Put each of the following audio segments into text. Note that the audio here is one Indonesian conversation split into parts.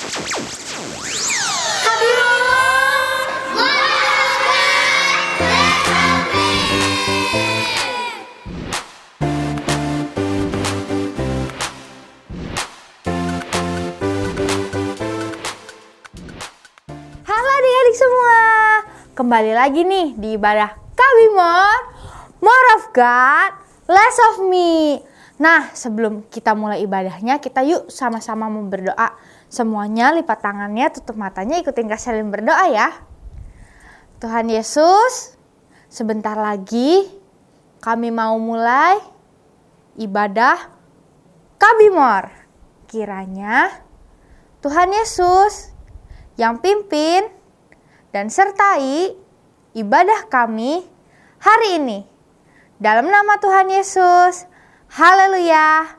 Halo adik-adik semua, kembali lagi nih di ibadah More of God, Less of Me. Nah, sebelum kita mulai ibadahnya, kita yuk sama-sama berdoa. Semuanya lipat tangannya, tutup matanya, ikutin Kak Selin berdoa ya. Tuhan Yesus, sebentar lagi kami mau mulai ibadah More. Kiranya Tuhan Yesus yang pimpin dan sertai ibadah kami hari ini. Dalam nama Tuhan Yesus, haleluya,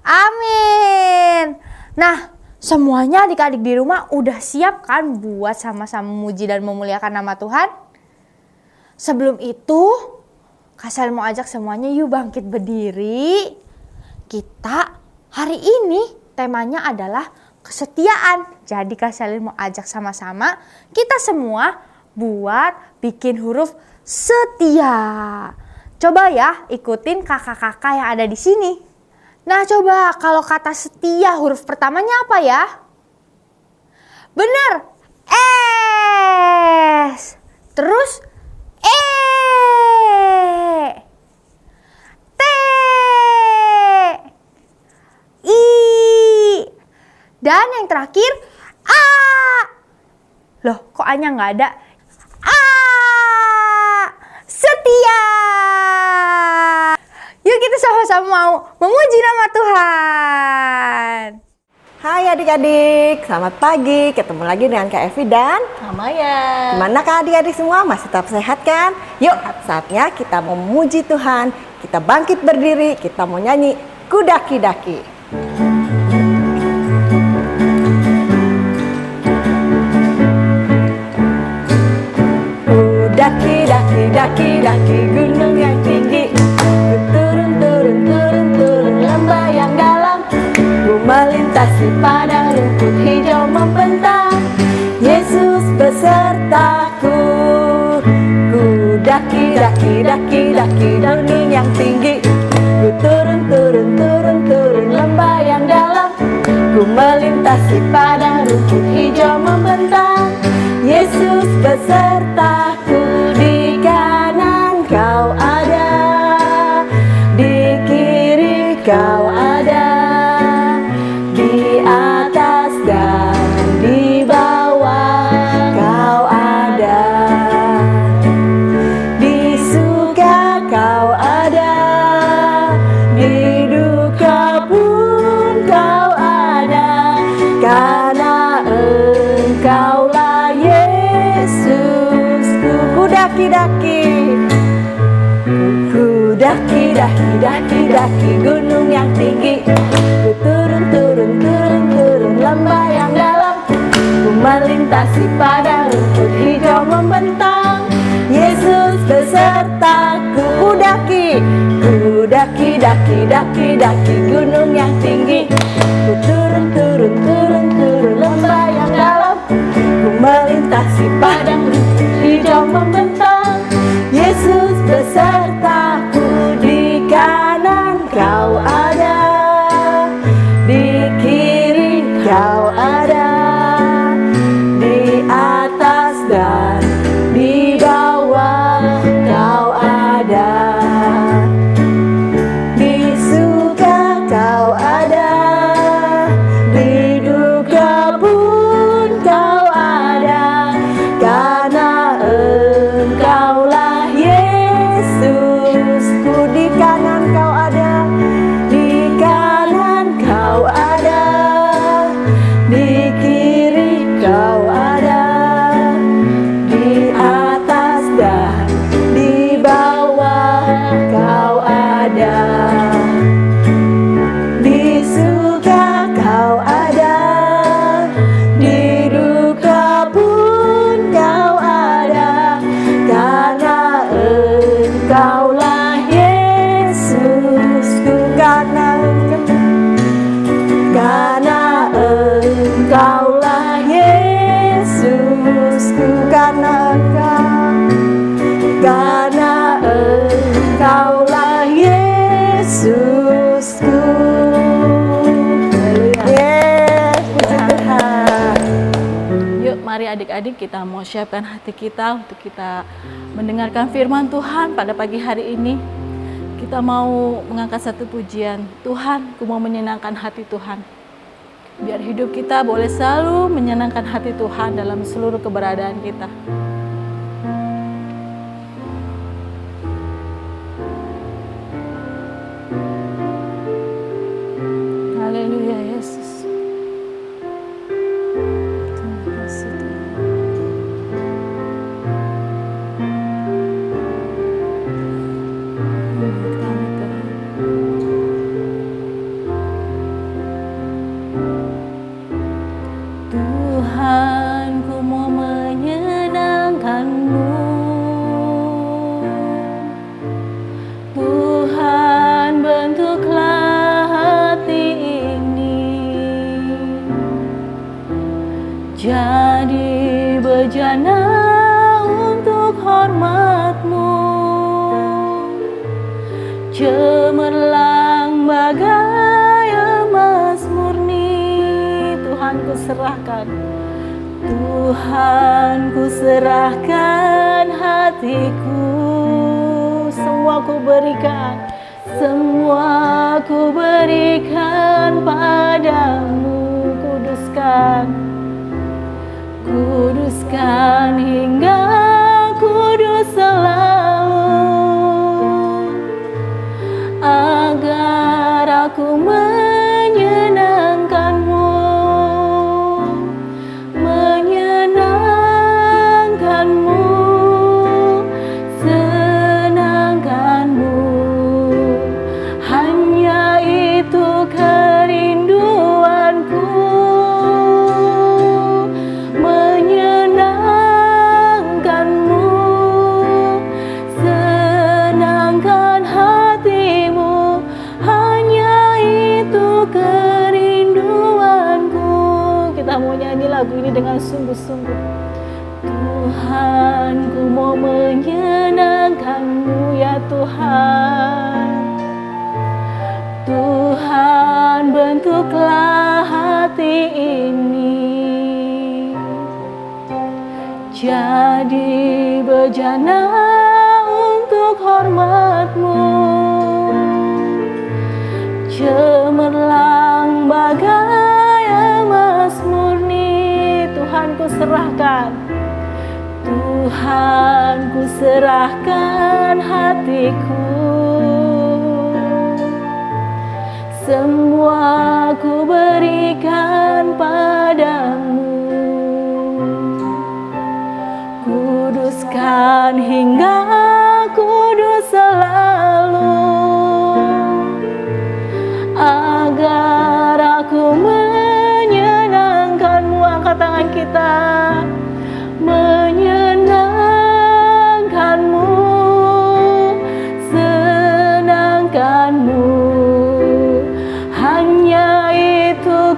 amin. Nah, semuanya adik-adik di rumah udah siap kan buat sama-sama memuji dan memuliakan nama Tuhan? Sebelum itu, Kak Sel mau ajak semuanya yuk bangkit berdiri. Kita hari ini temanya adalah kesetiaan. Jadi Kak Selin mau ajak sama-sama kita semua buat bikin huruf setia. Coba ya ikutin kakak-kakak yang ada di sini. Nah coba kalau kata setia huruf pertamanya apa ya? Bener, S. Terus E. T. I. Dan yang terakhir A. Loh kok A-nya nggak ada? A. Setia. Yuk kita sama-sama mau memuji nama Tuhan. Hai adik-adik, selamat pagi. Ketemu lagi dengan Kak Evi dan Maya. gimana Kak adik-adik semua? Masih tetap sehat kan? Yuk, saatnya kita mau memuji Tuhan. Kita bangkit berdiri, kita mau nyanyi Kudaki-daki. Daki-daki gunung yang tinggi, ku turun lembah yang dalam, ku melintasi padang rumput hijau membentang. Yesus besertaku, ku daki gunung yang tinggi, ku turun lembah yang dalam, ku melintasi padang rumput hijau membentang. Yesus besertaku, di kanan kau ada, di kiri kau ada, di atas dan di bawah kau ada, di suka kau ada, di duka pun kau ada, karena Engkaulah Yesus. Ku daki gunung yang tinggi, ku turun lembah yang dalam, ku melintasi padang rumput hijau membentang. Yesus besertaku, ku daki gunung yang tinggi, ku turun lembah yang dalam, ku melintasi padang rumput hijau membentang. Yesus besertaku, di kanan kau ada, di kiri kau ada, di atas dan di bawah kau ada, di suka kau ada, di duka pun kau ada, karena Engkaulah Yesus. Ku di kanan kau ada, di kanan kau ada, di kiri kau ada, di atas dan di bawah kau ada, di suka kau ada, di duka pun kau ada, karena Engkaulah Yesus. Ku karena Engkaulah karena Engkaulah Yesusku. Yes, puji Tuhan. Yuk mari adik-adik kita mau siapkan hati kita untuk kita mendengarkan firman Tuhan pada pagi hari ini. Kita mau mengangkat satu pujian. Tuhan, ku mau menyenangkan hati Tuhan. Biar hidup kita boleh selalu menyenangkan hati Tuhan dalam seluruh keberadaan kita. Haleluya Yesus. Terima kasih Tuhan. Kami Tuhan. Tuhan, ku mau menyenangkan-Mu. Tuhan, bentuklah hati ini jadi bejana untuk hormat-Mu, cemerlang bagai emas murni. Tuhan, ku serahkan. Tuhan, ku serahkan hatiku. Semua ku berikan, semua ku berikan padamu. Kuduskan, kuduskan hingga kudus selalu, agar aku menyenangkan-Mu, menyenangkan-Mu, senangkan-Mu. Hanya itu kerinduanku, menyenangkan-Mu, senangkan hatimu. Hanya itu kerinduanku. Kita mau nyanyi lagu ini dengan sungguh-sungguh. Tuhan, ku mau menyenangkan-Mu ya Tuhan. Tuhan, bentuklah hati ini jadi bejana untuk hormat-Mu, cemerlang bagai emas murni. Tuhan, ku serahkan. Tuhan, ku serahkan hatiku. Semua ku berikan padamu. Kuduskan hingga kudus selalu, agar aku menyenangkan-Mu. Angkat tangan kita. Menyenangkan-Mu, senangkan-Mu. Hanya itu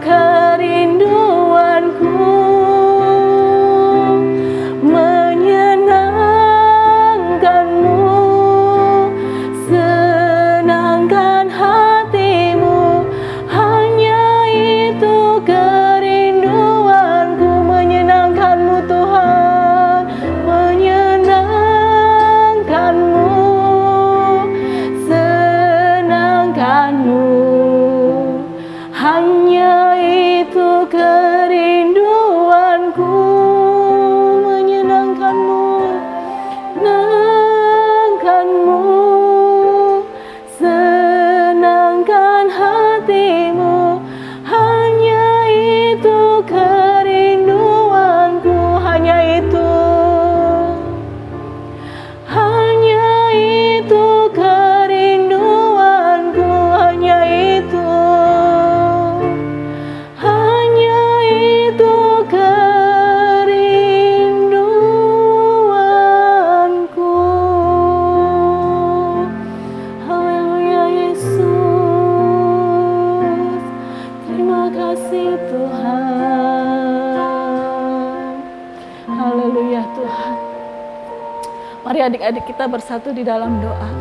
Mari adik-adik kita bersatu di dalam doa.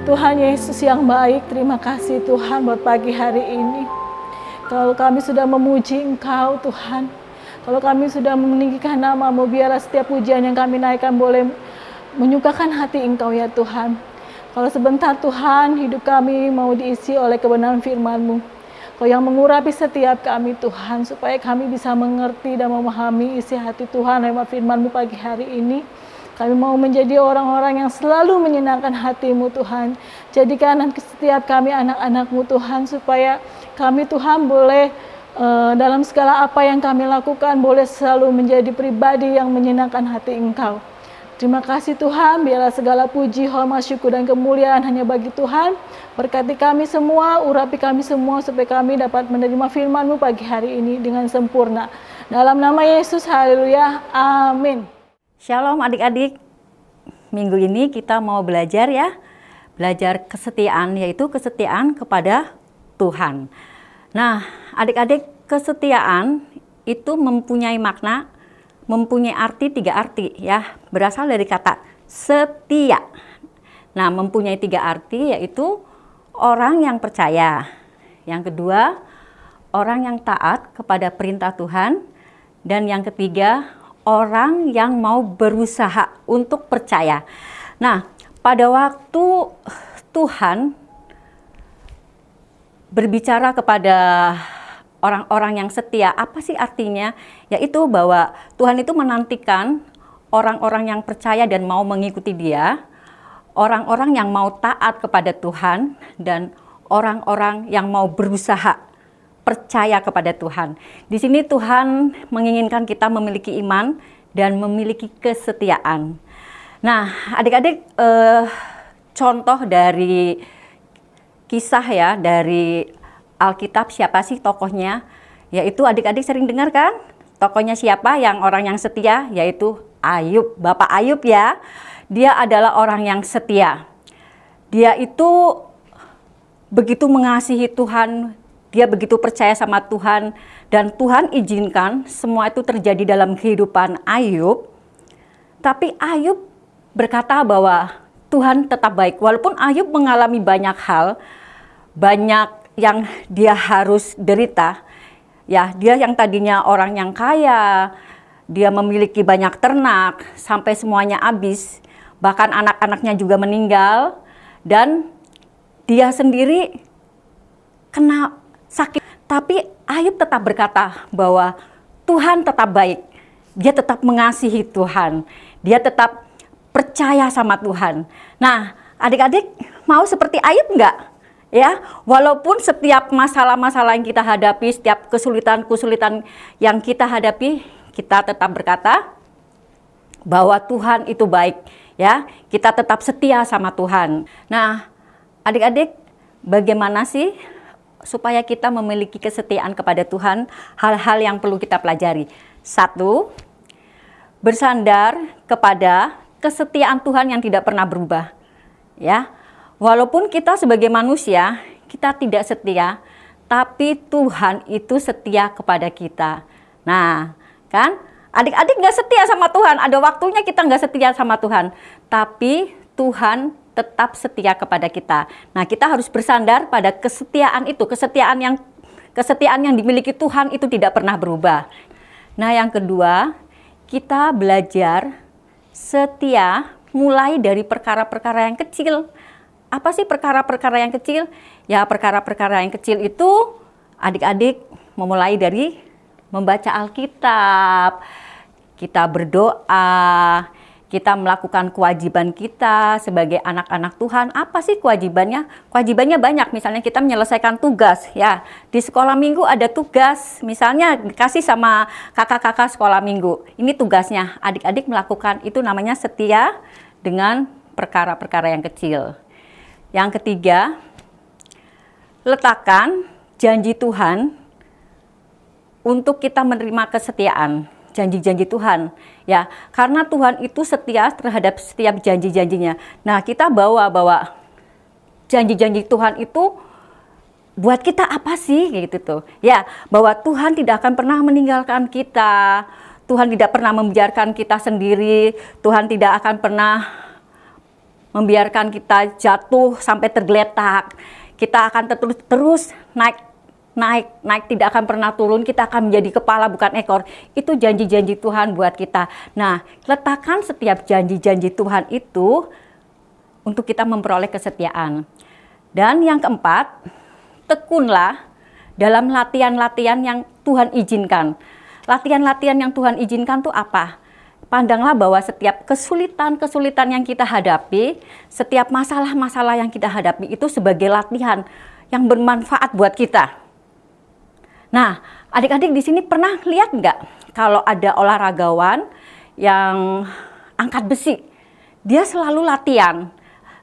Tuhan Yesus yang baik, terima kasih Tuhan buat pagi hari ini. Kalau kami sudah memuji Engkau Tuhan, kalau kami sudah meninggikan nama-Mu, biarlah setiap pujian yang kami naikkan boleh menyukakan hati Engkau ya Tuhan. Kalau sebentar Tuhan, hidup kami mau diisi oleh kebenaran firman-Mu. Kau yang mengurapi setiap kami Tuhan, supaya kami bisa mengerti dan memahami isi hati Tuhan lewat firman-Mu pagi hari ini. Kami mau menjadi orang-orang yang selalu menyenangkan hati-Mu Tuhan. Jadikan setiap kami anak-anak-Mu Tuhan, supaya kami Tuhan boleh dalam segala apa yang kami lakukan, boleh selalu menjadi pribadi yang menyenangkan hati Engkau. Terima kasih Tuhan, biarlah segala puji, hormat, syukur, dan kemuliaan hanya bagi Tuhan. Berkati kami semua, urapi kami semua, supaya kami dapat menerima firman-Mu pagi hari ini dengan sempurna. Dalam nama Yesus, haleluya, amin. Shalom adik-adik, minggu ini kita mau belajar ya, belajar kesetiaan, yaitu kesetiaan kepada Tuhan. Nah adik-adik, kesetiaan itu mempunyai makna, mempunyai arti, 3 arti ya, berasal dari kata setia. Nah mempunyai 3 arti, yaitu orang yang percaya, yang kedua orang yang taat kepada perintah Tuhan, dan yang ketiga orang yang mau berusaha untuk percaya. Nah, pada waktu Tuhan berbicara kepada orang-orang yang setia, apa sih artinya? Yaitu bahwa Tuhan itu menantikan orang-orang yang percaya dan mau mengikuti Dia, orang-orang yang mau taat kepada Tuhan, dan orang-orang yang mau berusaha percaya kepada Tuhan. Di sini Tuhan menginginkan kita memiliki iman dan memiliki kesetiaan. Nah, adik-adik, contoh dari kisah ya, dari Alkitab, siapa sih tokohnya? Yaitu adik-adik sering dengar kan? Tokohnya siapa yang orang yang setia? Yaitu Ayub, Bapak Ayub ya. Dia adalah orang yang setia. Dia itu begitu mengasihi Tuhan, dia begitu percaya sama Tuhan, dan Tuhan izinkan semua itu terjadi dalam kehidupan Ayub. Tapi Ayub berkata bahwa Tuhan tetap baik. Walaupun Ayub mengalami banyak hal, banyak yang dia harus derita. Ya, dia yang tadinya orang yang kaya, dia memiliki banyak ternak, sampai semuanya habis. Bahkan anak-anaknya juga meninggal, dan dia sendiri kena sakit, tapi Ayub tetap berkata bahwa Tuhan tetap baik. Dia tetap mengasihi Tuhan. Dia tetap percaya sama Tuhan. Nah, adik-adik mau seperti Ayub enggak? Ya, walaupun setiap masalah-masalah yang kita hadapi, setiap kesulitan-kesulitan yang kita hadapi, kita tetap berkata bahwa Tuhan itu baik. Ya, kita tetap setia sama Tuhan. Nah, adik-adik, bagaimana sih supaya kita memiliki kesetiaan kepada Tuhan? Hal-hal yang perlu kita pelajari. 1, bersandar kepada kesetiaan Tuhan yang tidak pernah berubah. Ya, walaupun kita sebagai manusia, kita tidak setia, tapi Tuhan itu setia kepada kita. Nah, kan? Adik-adik nggak setia sama Tuhan, ada waktunya kita nggak setia sama Tuhan, tapi Tuhan tetap setia kepada kita. Nah, kita harus bersandar pada kesetiaan itu, kesetiaan yang dimiliki Tuhan itu tidak pernah berubah. Nah, yang kedua, kita belajar setia mulai dari perkara-perkara yang kecil. Apa sih perkara-perkara yang kecil? Ya, perkara-perkara yang kecil itu adik-adik memulai dari membaca Alkitab, kita berdoa, kita melakukan kewajiban kita sebagai anak-anak Tuhan. Apa sih kewajibannya? Kewajibannya banyak. Misalnya kita menyelesaikan tugas ya. Di sekolah minggu ada tugas, misalnya dikasih sama kakak-kakak sekolah minggu. Ini tugasnya. Adik-adik melakukan, itu namanya setia dengan perkara-perkara yang kecil. Yang ketiga, letakkan janji Tuhan untuk kita menerima kesetiaan. Janji-janji Tuhan ya, karena Tuhan itu setia terhadap setiap janji-janjinya. Nah, kita bawa janji-janji Tuhan itu buat kita apa sih gitu tuh ya, bahwa Tuhan tidak akan pernah meninggalkan kita, Tuhan tidak pernah membiarkan kita sendiri, Tuhan tidak akan pernah membiarkan kita jatuh sampai tergeletak. Kita akan terus naik, tidak akan pernah turun, kita akan menjadi kepala bukan ekor. Itu janji-janji Tuhan buat kita. Nah, letakkan setiap janji-janji Tuhan itu untuk kita memperoleh kesetiaan. Dan yang keempat, tekunlah dalam latihan-latihan yang Tuhan izinkan. Latihan-latihan yang Tuhan izinkan itu apa? Pandanglah bahwa setiap kesulitan-kesulitan yang kita hadapi, setiap masalah-masalah yang kita hadapi itu sebagai latihan yang bermanfaat buat kita. Nah, adik-adik di sini pernah lihat nggak kalau ada olahragawan yang angkat besi? Dia selalu latihan.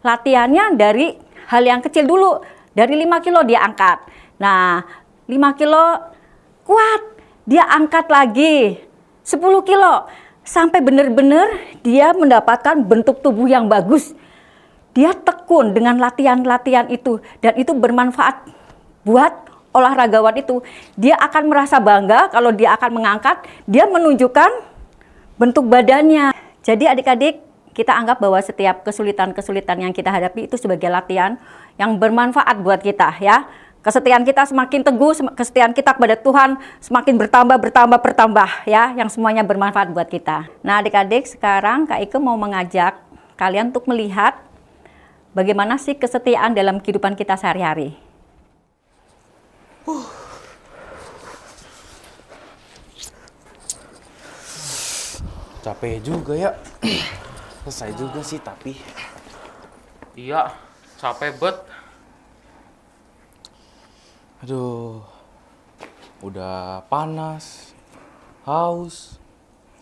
Latihannya dari hal yang kecil dulu. Dari 5 kilo dia angkat. Nah, 5 kilo kuat. Dia angkat lagi 10 kilo. Sampai benar-benar dia mendapatkan bentuk tubuh yang bagus. Dia tekun dengan latihan-latihan itu. Dan itu bermanfaat buat olahragawan itu. Dia akan merasa bangga kalau dia akan mengangkat, dia menunjukkan bentuk badannya. Jadi adik-adik, kita anggap bahwa setiap kesulitan-kesulitan yang kita hadapi itu sebagai latihan yang bermanfaat buat kita ya. Kesetiaan kita semakin teguh, kesetiaan kita kepada Tuhan semakin bertambah ya, yang semuanya bermanfaat buat kita. Nah adik-adik, sekarang Kak Ike mau mengajak kalian untuk melihat bagaimana sih kesetiaan dalam kehidupan kita sehari-hari. Capek juga ya. Selesai juga sih tapi. Iya, capek bet. Aduh. Udah panas, haus.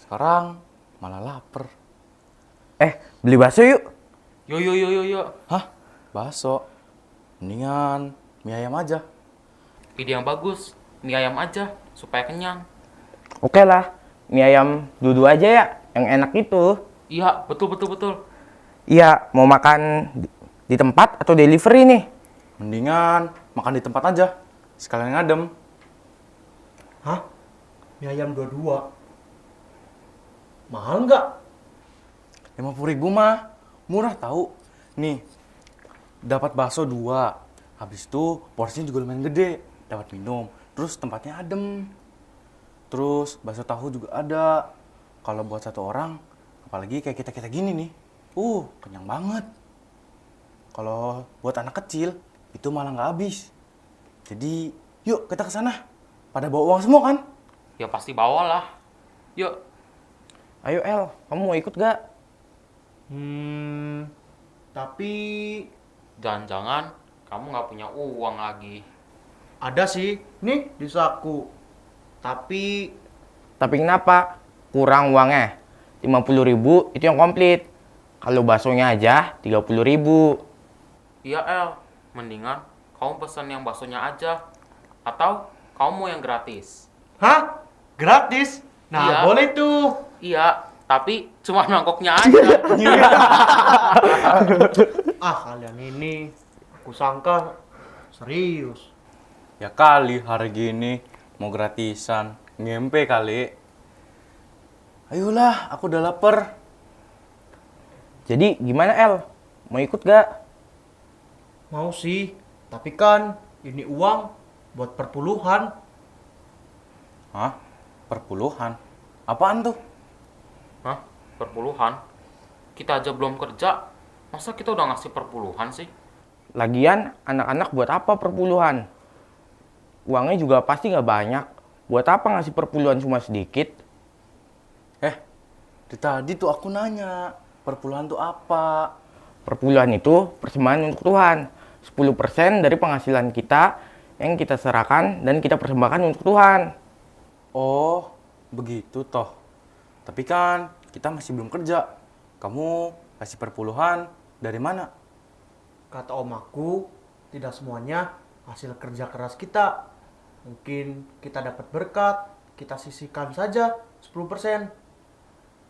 Sekarang malah lapar. Beli bakso yuk. Yo. Hah? Bakso? Mendingan mie ayam aja. Ide yang bagus. Mie ayam aja supaya kenyang. Oke lah, mie ayam dudu aja ya, yang enak itu. Iya, betul. Iya, mau makan di tempat atau delivery nih? Mendingan makan di tempat aja. Sekalian ngadem. Hah? Mie ayam 22? Mahal nggak? 50.000 mah murah tahu. Nih, dapat bakso 2. Habis itu porsinya juga lumayan gede. Dapat minum, terus tempatnya adem. Terus bakso tahu juga ada. Kalau buat 1 orang, apalagi kayak kita gini nih, kenyang banget. Kalau buat anak kecil, itu malah nggak habis. Jadi, yuk kita ke sana. Pada bawa uang semua kan? Ya pasti bawalah. Yuk. Ayo El, kamu mau ikut gak? Tapi Jangan-jangan kamu nggak punya uang lagi. ada sih, nih di saku. Tapi Tapi kenapa? Kurang uangnya. 50.000 itu yang komplit. Kalau baksonya aja 30.000. Iya El, mendingan kamu pesen yang baksonya aja. Atau kamu mau yang gratis? hah? Gratis? Nah, Iya. boleh tuh. Iya, tapi cuma mangkoknya aja. Kalian ini aku sangka serius. Ya kali hari gini mau gratisan. Ngempe kali. Ayolah, aku udah lapar. Jadi gimana El? Mau ikut gak? Mau sih, tapi kan ini uang buat perpuluhan. Hah? Perpuluhan? Apaan tuh? Hah? Perpuluhan? Kita aja belum kerja. Masa kita udah ngasih perpuluhan sih? Lagian anak-anak buat apa perpuluhan? Uangnya juga pasti gak banyak. Buat apa ngasih perpuluhan cuma sedikit? Dari tadi tuh aku nanya, perpuluhan tuh apa? Perpuluhan itu persembahan untuk Tuhan. 10% dari penghasilan kita yang kita serahkan dan kita persembahkan untuk Tuhan. Oh, begitu toh. Tapi kan kita masih belum kerja. Kamu kasih perpuluhan dari mana? Kata om aku, tidak semuanya hasil kerja keras kita. Mungkin kita dapat berkat, kita sisihkan saja 10%.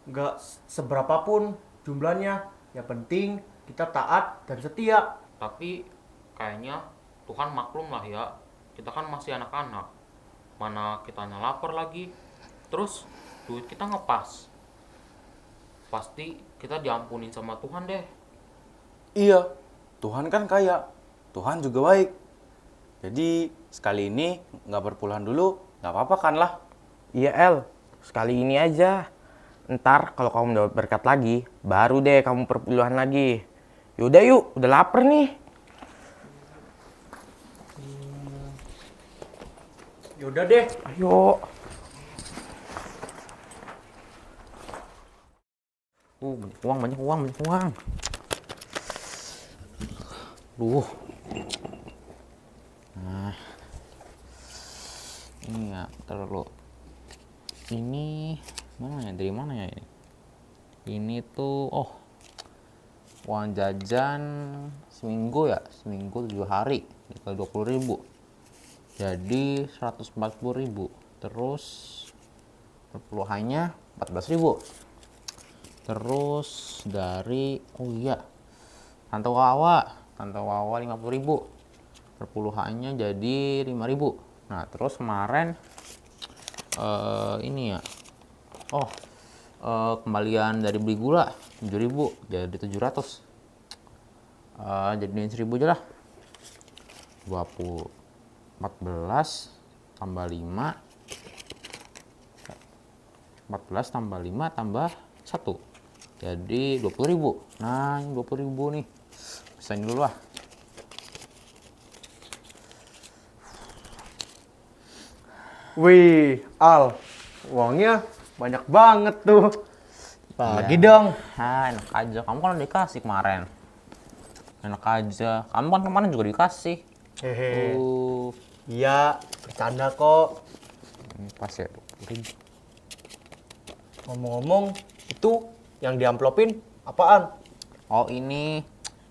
Nggak seberapapun jumlahnya, yang penting kita taat dan setia. Tapi kayaknya Tuhan maklum lah ya. Kita kan masih anak-anak. Mana kitanya lapar lagi. Terus duit kita ngepas, pasti kita diampunin sama Tuhan deh. Iya, Tuhan kan kaya, Tuhan juga baik. Jadi sekali ini nggak berpuluhan dulu, nggak apa-apa kan lah? Iya El, sekali ini aja. Ntar kalau kamu dapat berkat lagi, baru deh kamu perpuluhan lagi. Yaudah yuk, udah lapar nih. Yaudah deh. Ayo. Banyak uang. Duh. Nah. Ini ya, bentar dulu. Ini mana ya? Dari mana ya ini? Ini tuh, uang jajan seminggu ya, seminggu 7 hari, dikali 20.000. Jadi 140.000. Terus perpuluhannya 14.000. Terus dari Tante Wawa 50.000. Perpuluhannya jadi 5.000. Nah, terus kemarin ini ya. Kembalian dari beli gula 7.000 jadi 700. Jadiin 1.000 aja lah. 14 tambah 5 tambah 1 jadi 20.000. Nah, ini 20.000 nih. Pesain dulu lah. Wih, Al, uangnya banyak banget tuh. Bagi dong. Enak aja. Kamu kan udah dikasih kemarin. Enak aja. Kamu kan kemarin juga dikasih. Hehe. Iya, bercanda kok. Ini pas ya 20.000. Ngomong-ngomong, itu yang diamplopin apaan? Oh, ini.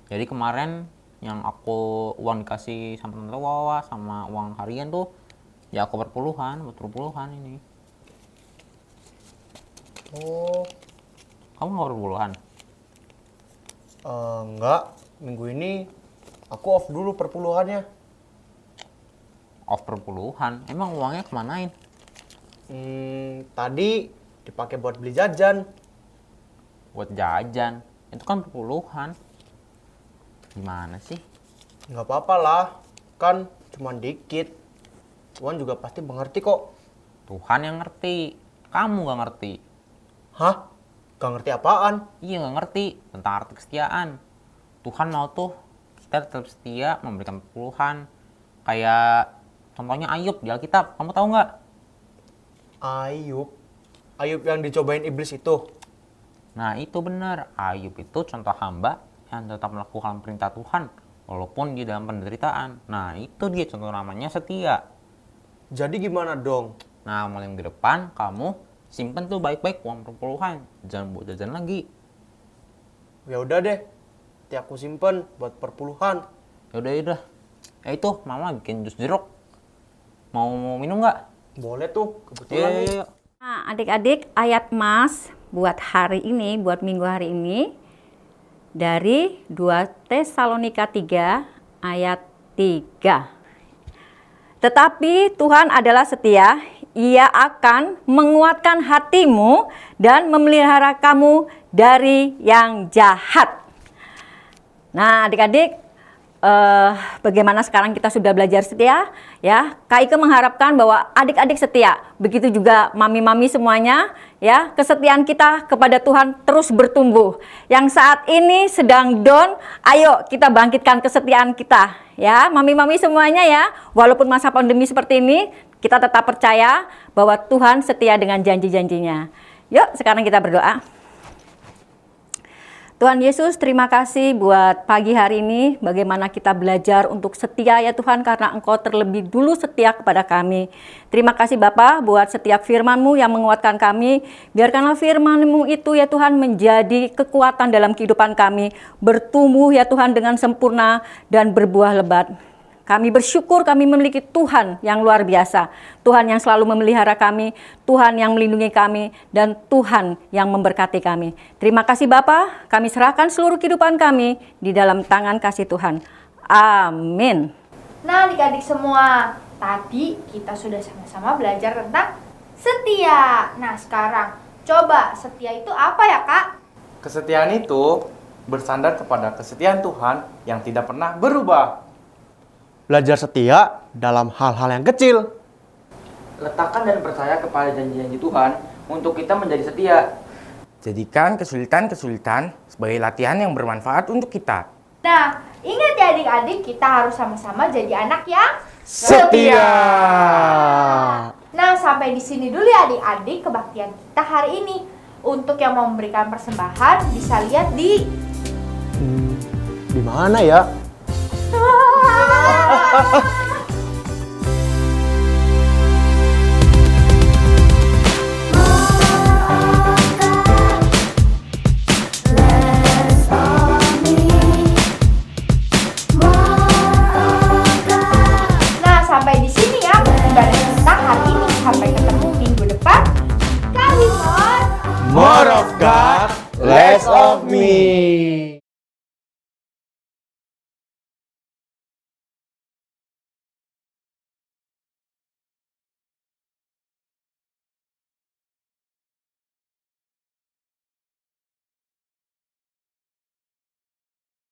Jadi kemarin yang aku uang dikasih sama Tante Wawa sama uang harian tuh ya aku perpuluhan ini. Oh, Kamu nggak perpuluhan? enggak. Minggu ini aku off dulu perpuluhannya. Off perpuluhan? Emang uangnya kemanain? Tadi dipakai buat beli jajan. Buat jajan. Itu kan perpuluhan. Gimana sih? Nggak apa-apa lah, kan cuma dikit. Tuhan juga pasti mengerti kok. Tuhan yang ngerti. Kamu nggak ngerti. Hah? Gak ngerti apaan? Iya, nggak ngerti tentang arti kesetiaan. Tuhan mau tuh kita tetap setia memberikan perpuluhan. Kayak contohnya Ayub di Alkitab. Kamu tahu nggak? Ayub yang dicobain iblis itu. Nah, itu benar. Ayub itu contoh hamba yang tetap melakukan perintah Tuhan walaupun di dalam penderitaan. Nah, itu dia contoh namanya setia. Jadi gimana dong? Nah, mulai minggu depan kamu simpen tuh baik-baik uang perpuluhan. Jangan buat jajan lagi. Ya udah deh. Nanti aku simpen buat perpuluhan. Yaudah. Itu mama bikin jus jeruk. Mau minum nggak? Boleh tuh, kebetulan nih. Iya. Nah, adik-adik, ayat Mas buat hari ini, buat minggu hari ini dari 2 Tesalonika 3 ayat 3. Tetapi Tuhan adalah setia, Ia akan menguatkan hatimu dan memelihara kamu dari yang jahat. Nah, adik-adik, bagaimana sekarang kita sudah belajar setia? Ya, Kak Ike mengharapkan bahwa adik-adik setia, begitu juga mami-mami semuanya, ya, kesetiaan kita kepada Tuhan terus bertumbuh. Yang saat ini sedang down, ayo kita bangkitkan kesetiaan kita, ya, mami-mami semuanya ya. Walaupun masa pandemi seperti ini, kita tetap percaya bahwa Tuhan setia dengan janji-janjinya. Yuk, sekarang kita berdoa. Tuhan Yesus, terima kasih buat pagi hari ini, bagaimana kita belajar untuk setia ya Tuhan, karena Engkau terlebih dulu setia kepada kami. Terima kasih Bapa buat setiap firman-Mu yang menguatkan kami. Biarkanlah firman-Mu itu ya Tuhan menjadi kekuatan dalam kehidupan kami, bertumbuh ya Tuhan dengan sempurna dan berbuah lebat. Kami bersyukur kami memiliki Tuhan yang luar biasa. Tuhan yang selalu memelihara kami, Tuhan yang melindungi kami, dan Tuhan yang memberkati kami. Terima kasih Bapa, kami serahkan seluruh kehidupan kami di dalam tangan kasih Tuhan. Amin. Nah adik-adik semua, tadi kita sudah sama-sama belajar tentang Setia. Nah, sekarang coba setia itu apa ya, Kak? Kesetiaan itu bersandar kepada kesetiaan Tuhan yang tidak pernah berubah. Belajar setia dalam hal-hal yang kecil. Letakkan dan percaya kepada janji-janji Tuhan untuk kita menjadi setia. Jadikan kesulitan-kesulitan sebagai latihan yang bermanfaat untuk kita. Nah, ingat ya adik-adik, kita harus sama-sama jadi anak yang Setia. Nah, sampai di sini dulu ya adik-adik kebaktian kita hari ini. Untuk yang mau memberikan persembahan bisa lihat di Di mana ya? Nah, sampai di sini ya ibadah kita hari ini. Sampai ketemu minggu depan. Kalimor. More of God, less of me.